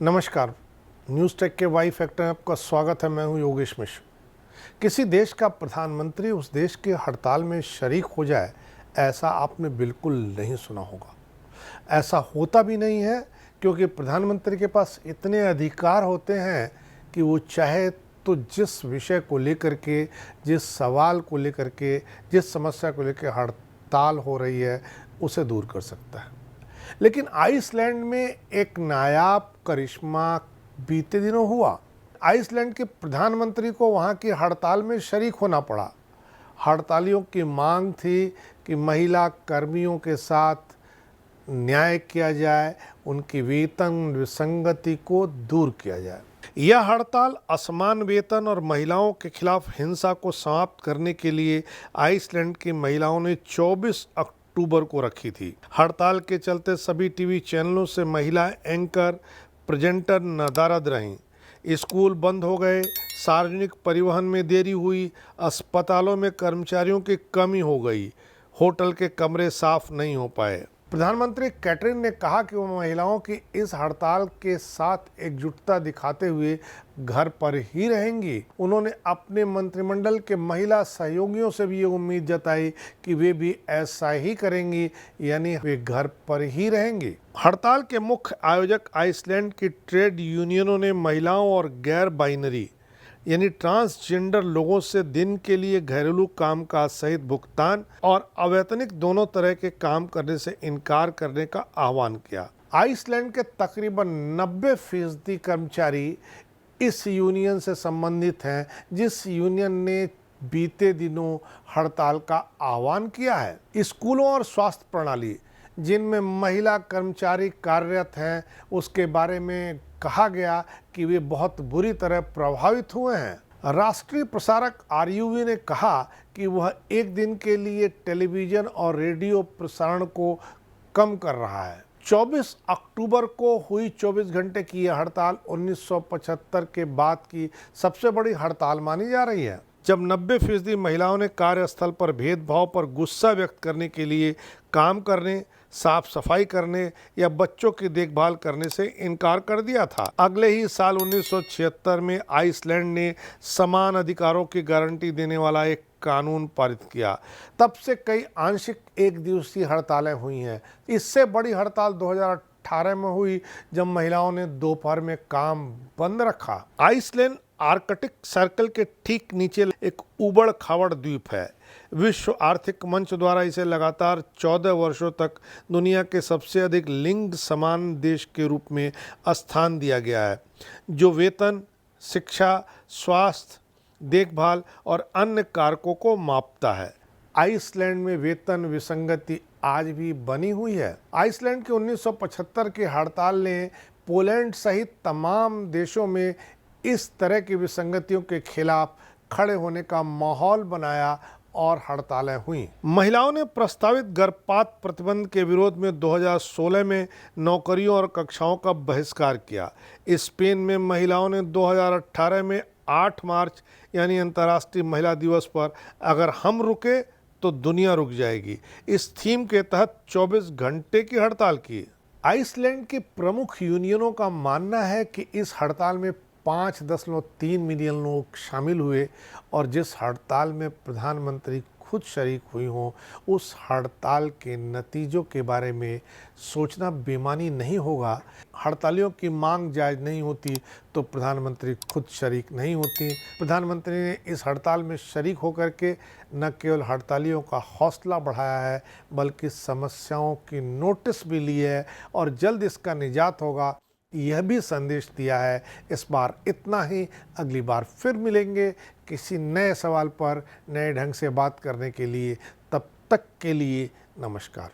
नमस्कार। News take के Y factor में आपका स्वागत है। मैं हूं योगेश मिश्र। किसी देश का प्रधानमंत्री उस देश की हड़ताल में शरीक हो जाए, ऐसा आपने बिल्कुल नहीं सुना होगा। ऐसा होता भी नहीं है, क्योंकि प्रधानमंत्री के पास इतने अधिकार होते हैं कि वो चाहे तो जिस विषय को लेकर के, जिस सवाल को लेकर के, जिस समस्या को लेकर हड़ताल हो रही है, उसे दूर कर सकता है। लेकिन आइसलैंड में एक नायाब करिश्मा बीते दिनों हुआ। आइसलैंड के प्रधानमंत्री को वहां की हड़ताल में शरीक होना पड़ा। हड़तालियों की मांग थी कि महिला कर्मियों के साथ न्याय किया जाए, उनकी वेतन विसंगति को दूर किया जाए। यह हड़ताल असमान वेतन और महिलाओं के खिलाफ हिंसा को समाप्त करने के लिए आइसलैंड की महिलाओं ने 24 अक्टूबर को रखी थी। हड़ताल के चलते सभी टीवी चैनलों से महिला एंकर, प्रेजेंटर नदारद रहीं। स्कूल बंद हो गए, सार्वजनिक परिवहन में देरी हुई, अस्पतालों में कर्मचारियों की कमी हो गई, होटल के कमरे साफ नहीं हो पाए। प्रधानमंत्री कैटरीन ने कहा कि वो महिलाओं की इस हड़ताल के साथ एकजुटता दिखाते हुए घर पर ही रहेंगी। उन्होंने अपने मंत्रिमंडल के महिला सहयोगियों से भी ये उम्मीद जताई कि वे भी ऐसा ही करेंगी, यानी वे घर पर ही रहेंगी। हड़ताल के मुख्य आयोजक आइसलैंड की ट्रेड यूनियनों ने महिलाओं और गैर बाइनरी यानी ट्रांसजेंडर लोगों से दिन के लिए घरेलू कामकाज सहित भुगतान और अवैतनिक दोनों तरह के काम करने से इनकार करने का आह्वान किया। आइसलैंड के तकरीबन 90% कर्मचारी इस यूनियन से संबंधित हैं, जिस यूनियन ने बीते दिनों हड़ताल का आह्वान किया है। स्कूलों और स्वास्थ्य प्रणाली जिनमें महिला कर्मचारी कार्यरत हैं, उसके बारे में कहा गया कि वे बहुत बुरी तरह प्रभावित हुए हैं। राष्ट्रीय प्रसारक आरयूवी ने कहा कि वह एक दिन के लिए टेलीविजन और रेडियो प्रसारण को कम कर रहा है। 24 अक्टूबर को हुई 24 घंटे की यह हड़ताल 1975 के बाद की सबसे बड़ी हड़ताल मानी जा रही है, जब 90% महिलाओं ने कार्यस्थल पर भेदभाव पर गुस्सा व्यक्त करने के लिए काम करने, साफ सफाई करने या बच्चों की देखभाल करने से इनकार कर दिया था। अगले ही साल 1976 में आइसलैंड ने समान अधिकारों की गारंटी देने वाला एक कानून पारित किया। तब से कई आंशिक एक दिवसीय हड़तालें हुई हैं। इससे बड़ी हड़ताल 2018 में हुई, जब महिलाओं ने दोपहर में काम बंद रखा। आइसलैंड आर्कटिक सर्कल के ठीक नीचे एक उबड़ खाबड़ द्वीप है। विश्व आर्थिक मंच द्वारा इसे लगातार 14 वर्षों तक दुनिया के सबसे अधिक लिंग समान देश के रूप में स्थान दिया गया है, जो वेतन, शिक्षा, स्वास्थ्य, देखभाल और अन्य कारकों को मापता है। आइसलैंड में वेतन विसंगति आज भी बनी हुई है। आइसलैंड के 1975 की हड़ताल ने पोलैंड सहित तमाम देशों में इस तरह की विसंगतियों के खिलाफ खड़े होने का माहौल बनाया और हड़तालें हुई। महिलाओं ने प्रस्तावित गर्भपात प्रतिबंध के विरोध में 2016 में नौकरियों और कक्षाओं का बहिष्कार किया। स्पेन में महिलाओं ने 2018 में 8 मार्च यानी अंतर्राष्ट्रीय महिला दिवस पर अगर हम रुके तो दुनिया रुक जाएगी, इस थीम के तहत 24 घंटे की हड़ताल की। आइसलैंड की प्रमुख यूनियनों का मानना है कि इस हड़ताल में 5.3 मिलियन लोग शामिल हुए और जिस हड़ताल में प्रधानमंत्री खुद शरीक हुई हों, उस हड़ताल के नतीजों के बारे में सोचना बेमानी नहीं होगा। हड़तालियों की मांग जायज़ नहीं होती तो प्रधानमंत्री खुद शरीक नहीं होती। प्रधानमंत्री ने इस हड़ताल में शरीक होकर के न केवल हड़तालियों का हौसला बढ़ाया है, बल्कि समस्याओं की नोटिस भी ली है और जल्द इसका निजात होगा, यह भी संदेश दिया है। इस बार इतना ही। अगली बार फिर मिलेंगे किसी नए सवाल पर नए ढंग से बात करने के लिए। तब तक के लिए नमस्कार।